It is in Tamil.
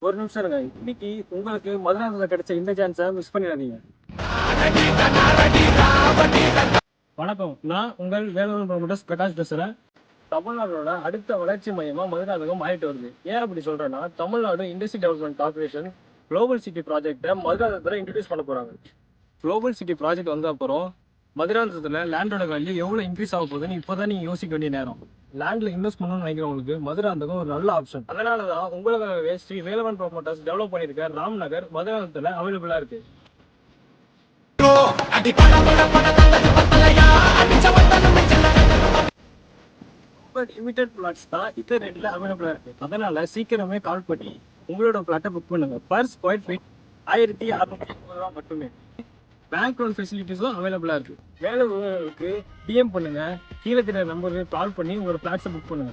ஒரு நிமிஷம் இருங்க. இன்னைக்கு உங்களுக்கு மதுராந்தகத்துல கிடைச்ச இந்த சான்ஸை மிஸ் பண்ணிடாதீங்க. வணக்கம், நான் உங்கள் வேலூர் ப்ரொமோட்டர்ஸ் பிரகாஷ் பேசுறேன். தமிழ்நாடோட அடுத்த வளர்ச்சி மையமா மதுராந்தகம் மாறிட்டு வருது. ஏன் அப்படி சொல்றேன்னா, Tamil Nadu industry development corporation global city ப்ராஜெக்டை மதுராந்தகத்துல இன்ட்ரடியூஸ் பண்ண போறாங்க. குளோபல் சிட்டி ப்ராஜெக்ட் வந்த அப்புறம் மதுராந்தகத்துல லேண்டோட வேல்யூ எவ்வளவு இன்க்ரீஸ் ஆக போகுதுன்னு இப்போதான் நீங்க யோசிக்க வேண்டிய நேரம். லேண்ட்ல இன்வெஸ்ட் பண்ணணும்னு நினைக்கிறவங்களுக்கு மதுராந்தகம் ஒரு நல்ல ஆப்ஷன். அதனாலதான் உங்களுக்காகவே ஸ்ரீ வேலவன் ப்ரொமோட்டர்ஸ் டெவலப் பண்ணிருக்க ராம்நகர் மதுராந்தகத்துல அவைலபிளா இருக்கு. ரொம்ப லிமிடெட் பிளாட்ஸ் தான் இந்த ரேட்ல அவைலபிளா இருக்கு. அதனால சீக்கிரமே கால் பண்ணி உங்களோட பிளாட்டை புக் பண்ணுங்க. பர் ஸ்கொயர் ஃபீட் 1650 மட்டுமே. பேங்க் லோன் ஃபெசிலிட்டிஸும் அவைலபிளா இருக்கு. மேலும் உங்களுக்கு டிஎம் பண்ணுங்க. கீழே தெரிய நம்பருக்கு கால் பண்ணி உங்களோட பிளாட்ஸை புக் பண்ணுங்க.